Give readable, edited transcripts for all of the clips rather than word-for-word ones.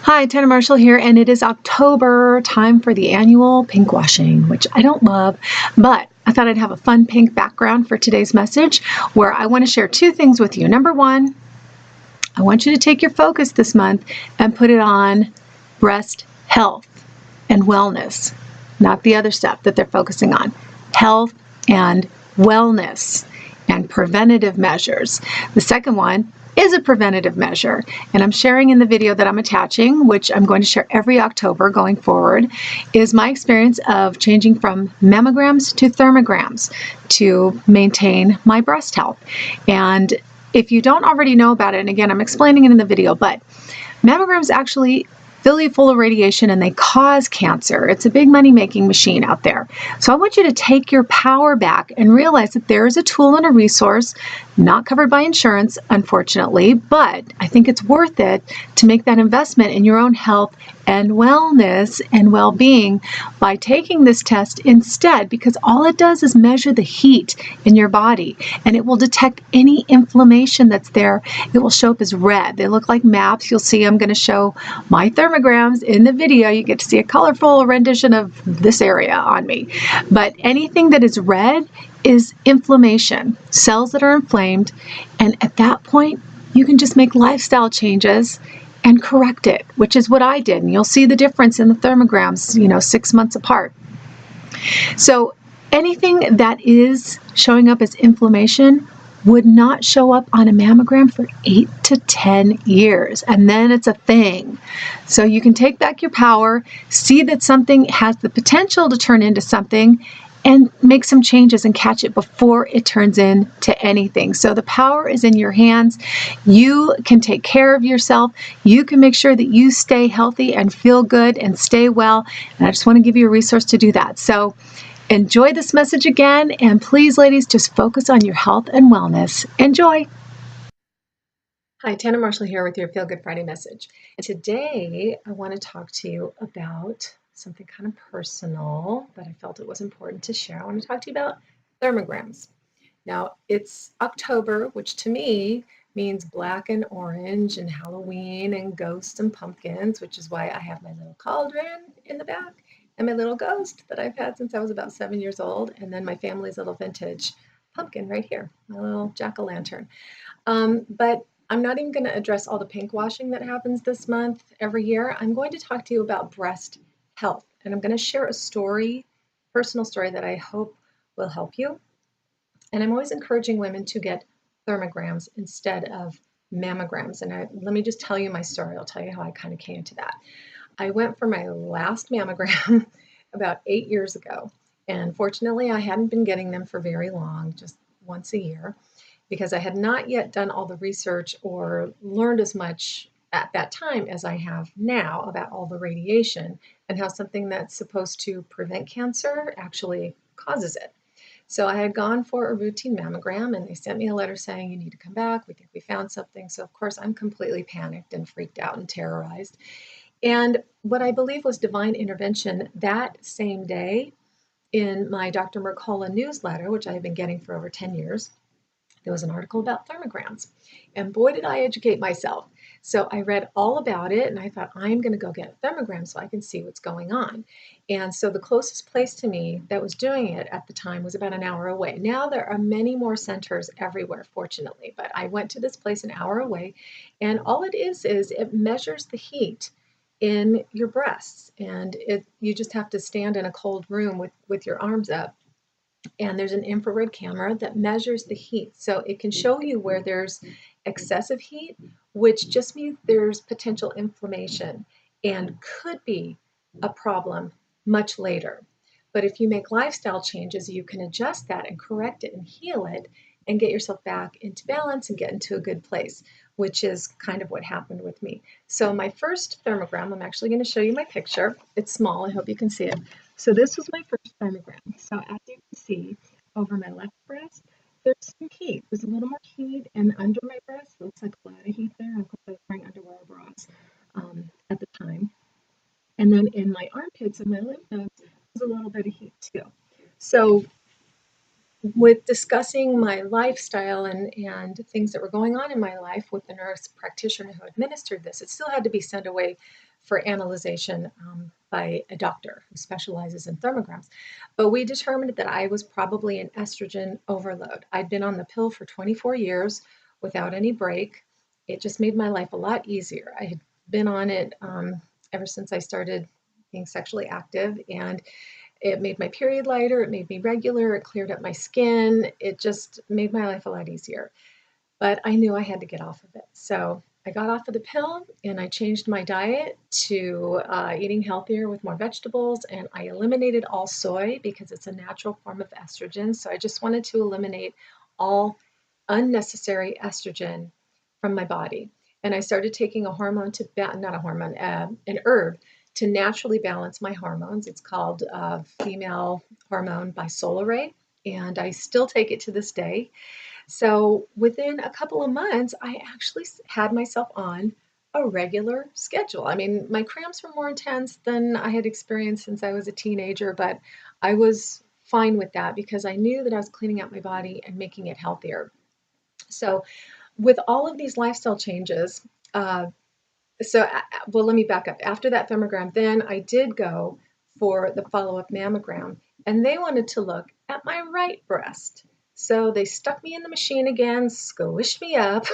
Hi, Tana Marshall here, and it is October, time for the annual pink washing, which I don't love, but I thought I'd have a fun pink background for today's message where I want to share two things with you. Number one, I want you to take your focus this month and put it on breast health and wellness, not the other stuff that they're focusing on. Health and wellness and preventative measures. The second one is a preventative measure, and I'm sharing in the video that I'm attaching, which I'm going to share every October going forward, is my experience of changing from mammograms to thermograms to maintain my breast health. And if you don't already know about it, and again, I'm explaining it in the video, but mammograms actually fill you full of radiation and they cause cancer. It's a big money-making machine out there. So I want you to take your power back and realize that there is a tool and a resource not covered by insurance, unfortunately, but I think it's worth it to make that investment in your own health and wellness and well-being by taking this test instead, because all it does is measure the heat in your body and it will detect any inflammation that's there. It will show up as red. They look like maps. You'll see I'm going to show my thermograms in the video. You get to see a colorful rendition of this area on me. But anything that is red is inflammation, cells that are inflamed, and at that point you can just make lifestyle changes and correct it, which is what I did. And you'll see the difference in the thermograms, 6 months apart. So anything that is showing up as inflammation would not show up on a mammogram for 8 to 10 years, and then it's a thing. So you can take back your power, see that something has the potential to turn into something, and make some changes and catch it before it turns into anything. So the power is in your hands. You can take care of yourself. You can make sure that you stay healthy and feel good and stay well. And I just want to give you a resource to do that. So enjoy this message again. And please, ladies, just focus on your health and wellness. Enjoy. Hi, Tana Marshall here with your Feel Good Friday message. And today I want to talk to you about something kind of personal, but I felt it was important to share. I want to talk to you about thermograms. Now, it's October, which to me means black and orange and Halloween and ghosts and pumpkins, which is why I have my little cauldron in the back and my little ghost that I've had since I was about 7 years old, and then my family's little vintage pumpkin right here, my little jack-o'-lantern. But I'm not even going to address all the pink washing that happens this month every year. I'm going to talk to you about breast health, and I'm going to share a story, personal story that I hope will help you. And I'm always encouraging women to get thermograms instead of mammograms. And let me just tell you my story. I'll tell you how I kind of came to that. I went for my last mammogram about 8 years ago, and fortunately I hadn't been getting them for very long, just once a year, because I had not yet done all the research or learned as much at that time as I have now about all the radiation and how something that's supposed to prevent cancer actually causes it. So I had gone for a routine mammogram and they sent me a letter saying, you need to come back. We think we found something. So of course I'm completely panicked and freaked out and terrorized. And what I believe was divine intervention that same day in my Dr. Mercola newsletter, which I have been getting for over 10 years, there was an article about thermograms. And boy, did I educate myself. So I read all about it and I thought, I'm going to go get a thermogram so I can see what's going on. And so the closest place to me that was doing it at the time was about an hour away. Now there are many more centers everywhere, fortunately, but I went to this place an hour away, and all it is it measures the heat in your breasts. And you just have to stand in a cold room with your arms up. And there's an infrared camera that measures the heat. So it can show you where there's excessive heat, which just means there's potential inflammation and could be a problem much later. But if you make lifestyle changes, you can adjust that and correct it and heal it and get yourself back into balance and get into a good place, which is kind of what happened with me. So my first thermogram, I'm actually going to show you my picture. It's small. I hope you can see it. So this was my first thermogram. So as you can see, over my left breast, there's some heat. There's a little more heat, and under my breast, it looks like a lot of heat there. Of course, I was wearing underwear bras at the time. And then in my armpits and my lymph nodes, there's a little bit of heat too. So with discussing my lifestyle and things that were going on in my life with the nurse practitioner who administered this, it still had to be sent away for analyzation by a doctor who specializes in thermograms. But we determined that I was probably an estrogen overload. I'd been on the pill for 24 years without any break. It just made my life a lot easier. I had been on it ever since I started being sexually active, and it made my period lighter, it made me regular, it cleared up my skin, it just made my life a lot easier. But I knew I had to get off of it. So I got off of the pill and I changed my diet to eating healthier with more vegetables, and I eliminated all soy because it's a natural form of estrogen. So I just wanted to eliminate all unnecessary estrogen from my body. And I started taking a hormone to, not a hormone, an herb to naturally balance my hormones. It's called female hormone bisolarate, and I still take it to this day. So within a couple of months, I actually had myself on a regular schedule. I mean, my cramps were more intense than I had experienced since I was a teenager, but I was fine with that because I knew that I was cleaning out my body and making it healthier. So with all of these lifestyle changes, well, let me back up. After that thermogram, then I did go for the follow-up mammogram, and they wanted to look at my right breast. So they stuck me in the machine again, squished me up,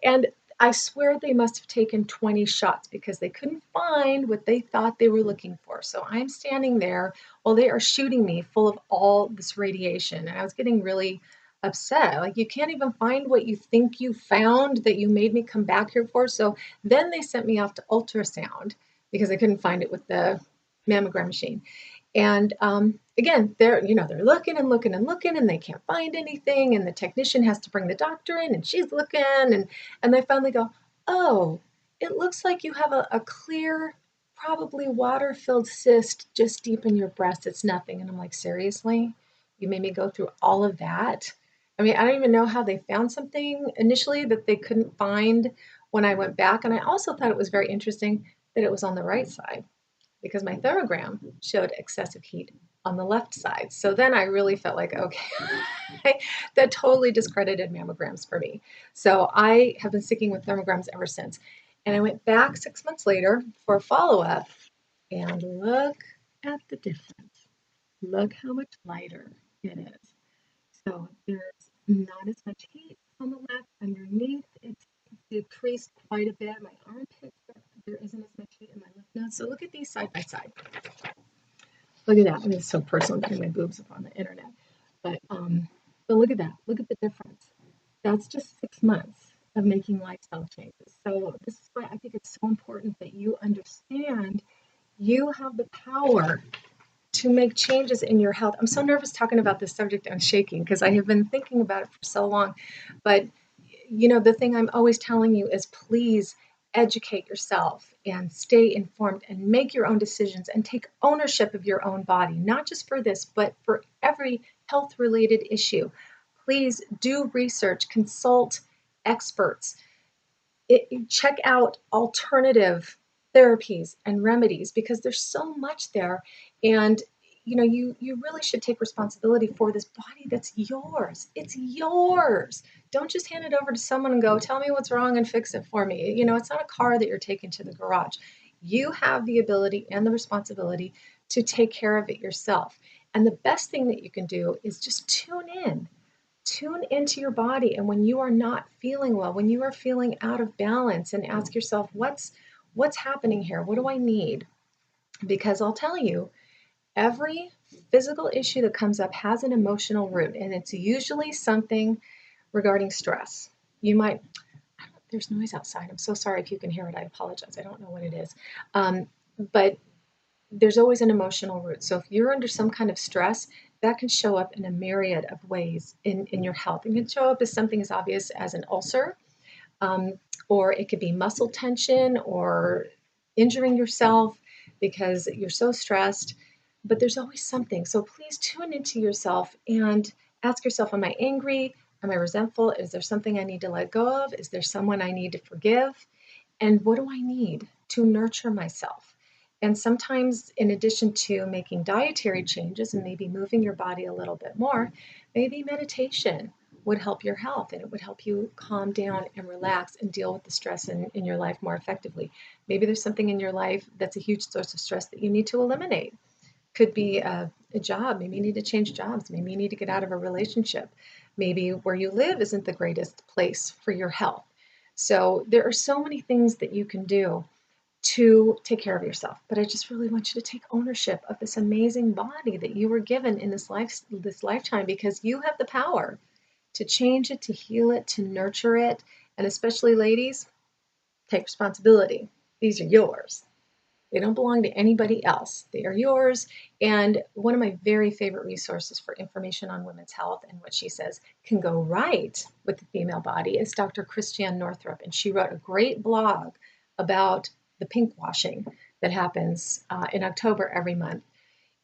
and I swear they must have taken 20 shots because they couldn't find what they thought they were looking for. So I'm standing there while they are shooting me full of all this radiation, and I was getting really upset. Like, you can't even find what you think you found that you made me come back here for. So then they sent me off to ultrasound because I couldn't find it with the mammogram machine. And again, they're looking and looking and looking, and they can't find anything. And the technician has to bring the doctor in, and she's looking, and they finally go, "Oh, it looks like you have a clear, probably water-filled cyst just deep in your breast. It's nothing." And I'm like, "Seriously? You made me go through all of that?" I mean, I don't even know how they found something initially that they couldn't find when I went back. And I also thought it was very interesting that it was on the right side, because my thermogram showed excessive heat on the left side. So then I really felt like, okay, that totally discredited mammograms for me. So I have been sticking with thermograms ever since. And I went back 6 months later for a follow-up, and look at the difference. Look how much lighter it is. So there's not as much heat on the left. Underneath, it's decreased quite a bit. My armpits, there isn't as much heat in my lymph nodes. So look at these side by side. Look at that. I mean, it's so personal putting my boobs up on the internet. But look at that. Look at the difference. That's just 6 months of making lifestyle changes. So this is why I think it's so important that you understand you have the power to make changes in your health. I'm so nervous talking about this subject. I'm shaking because I have been thinking about it for so long. But the thing I'm always telling you is, please educate yourself and stay informed and make your own decisions and take ownership of your own body, not just for this, but for every health-related issue. Please do research, consult experts, check out alternative therapies and remedies, because there's so much there. And you really should take responsibility for this body that's yours. It's yours. Don't just hand it over to someone and go, "Tell me what's wrong and fix it for me." It's not a car that you're taking to the garage. You have the ability and the responsibility to take care of it yourself. And the best thing that you can do is just tune into your body. And when you are not feeling well, when you are feeling out of balance, and ask yourself, what's happening here? What do I need? Because I'll tell you, every physical issue that comes up has an emotional root, and it's usually something regarding stress. There's noise outside. I'm so sorry if you can hear it. I apologize. I don't know what it is. But there's always an emotional root. So if you're under some kind of stress, that can show up in a myriad of ways in your health. It can show up as something as obvious as an ulcer, or it could be muscle tension or injuring yourself because you're so stressed. But there's always something. So please tune into yourself and ask yourself, am I angry? Am I resentful? Is there something I need to let go of? Is there someone I need to forgive? And what do I need to nurture myself? And sometimes, in addition to making dietary changes and maybe moving your body a little bit more, maybe meditation would help your health, and it would help you calm down and relax and deal with the stress in your life more effectively. Maybe there's something in your life that's a huge source of stress that you need to eliminate. Could be a job. Maybe you need to change jobs. Maybe you need to get out of a relationship. Maybe where you live isn't the greatest place for your health. So there are so many things that you can do to take care of yourself. But I just really want you to take ownership of this amazing body that you were given in this lifetime, because you have the power to change it, to heal it, to nurture it. And especially ladies, take responsibility. These are yours. They don't belong to anybody else. They are yours. And one of my very favorite resources for information on women's health and what she says can go right with the female body is Dr. Christiane Northrup. And she wrote a great blog about the pinkwashing that happens in October every month.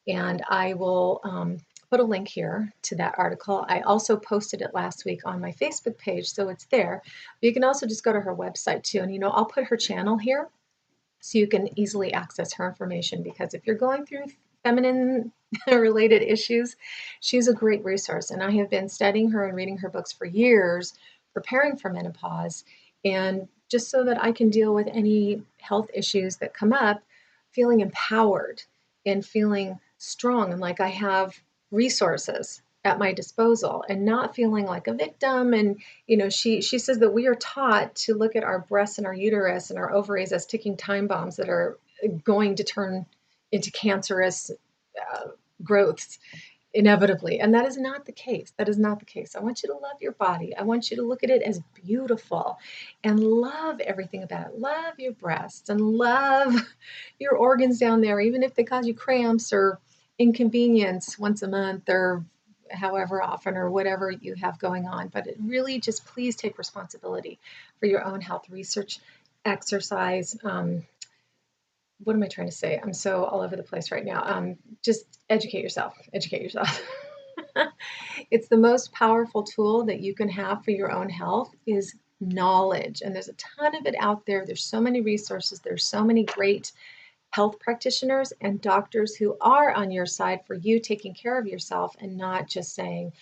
And I will put a link here to that article. I also posted it last week on my Facebook page, so it's there. But you can also just go to her website too. And I'll put her channel here so you can easily access her information, because if you're going through feminine related issues, she's a great resource. And I have been studying her and reading her books for years, preparing for menopause, and just so that I can deal with any health issues that come up, feeling empowered and feeling strong and like I have resources at my disposal and not feeling like a victim. And she says that we are taught to look at our breasts and our uterus and our ovaries as ticking time bombs that are going to turn into cancerous growths inevitably. And that is not the case. That is not the case. I want you to love your body. I want you to look at it as beautiful and love everything about it. Love your breasts and love your organs down there, even if they cause you cramps or inconvenience once a month or however often or whatever you have going on. But it really just please take responsibility for your own health. Research, exercise. What am I trying to say? I'm so all over the place right now. Just educate yourself. Educate yourself. It's the most powerful tool that you can have for your own health is knowledge. And there's a ton of it out there. There's so many resources. There's so many great health practitioners and doctors who are on your side for you taking care of yourself and not just saying,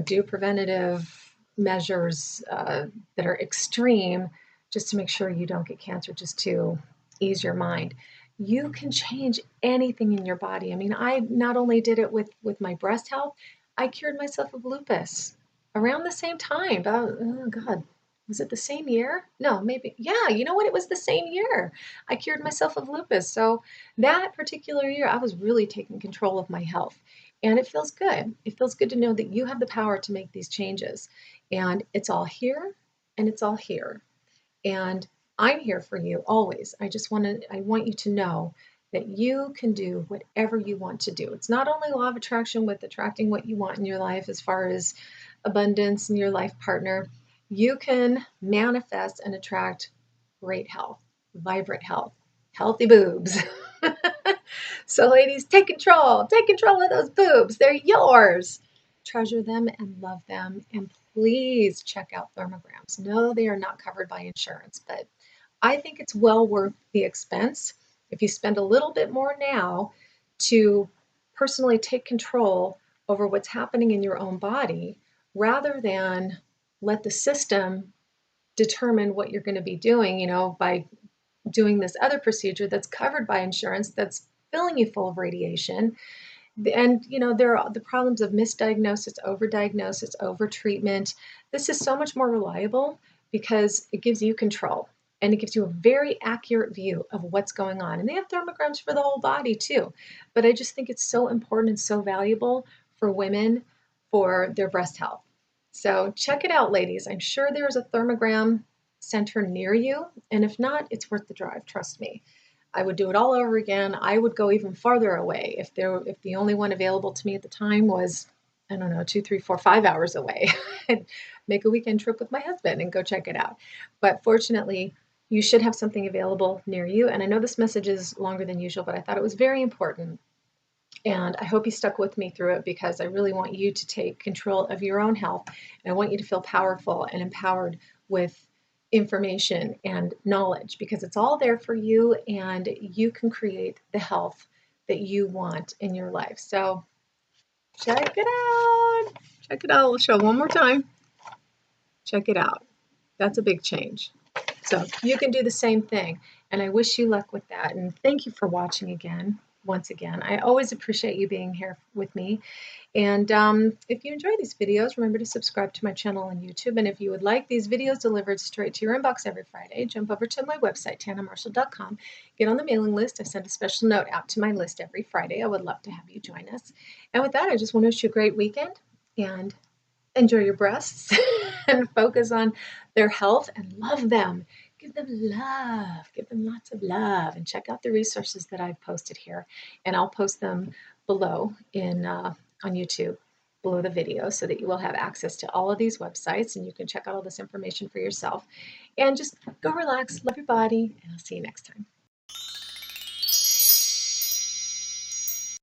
do preventative measures that are extreme just to make sure you don't get cancer, just to ease your mind. You can change anything in your body. I mean, I not only did it with my breast health, I cured myself of lupus around the same time. About, oh God, was it the same year? No, maybe. Yeah, you know what? It was the same year. I cured myself of lupus. So that particular year, I was really taking control of my health. And it feels good. It feels good to know that you have the power to make these changes. And it's all here and it's all here. And I'm here for you always. I want you to know that you can do whatever you want to do. It's not only law of attraction with attracting what you want in your life as far as abundance and your life partner. You can manifest and attract great health, vibrant health, healthy boobs. So ladies, take control. Take control of those boobs. They're yours. Treasure them and love them. And please check out thermograms. No, they are not covered by insurance, but I think it's well worth the expense if you spend a little bit more now to personally take control over what's happening in your own body rather than let the system determine what you're going to be doing, by doing this other procedure that's covered by insurance that's filling you full of radiation. And there are the problems of misdiagnosis, overdiagnosis, overtreatment. This is so much more reliable because it gives you control and it gives you a very accurate view of what's going on. And they have thermograms for the whole body too. But I just think it's so important and so valuable for women for their breast health. So check it out, ladies. I'm sure there's a thermogram center near you. And if not, it's worth the drive. Trust me. I would do it all over again. I would go even farther away if the only one available to me at the time was, I don't know, 2, 3, 4, 5 hours away. I'd make a weekend trip with my husband and go check it out. But fortunately, you should have something available near you. And I know this message is longer than usual, but I thought it was very important. And I hope you stuck with me through it because I really want you to take control of your own health. And I want you to feel powerful and empowered with information and knowledge because it's all there for you and you can create the health that you want in your life. So Check it out. Check it out. I'll show one more time. Check it out. That's a big change. So you can do the same thing. And I wish you luck with that. And thank you for watching again. Once again, I always appreciate you being here with me. And if you enjoy these videos, remember to subscribe to my channel on YouTube. And if you would like these videos delivered straight to your inbox every Friday, jump over to my website, tanamarshall.com. Get on the mailing list. I send a special note out to my list every Friday. I would love to have you join us. And with that, I just want to wish you a great weekend and enjoy your breasts and focus on their health and love them. Give them love. Give them lots of love. And check out the resources that I've posted here. And I'll post them below on YouTube, below the video, so that you will have access to all of these websites and you can check out all this information for yourself. And just go relax, love your body, and I'll see you next time.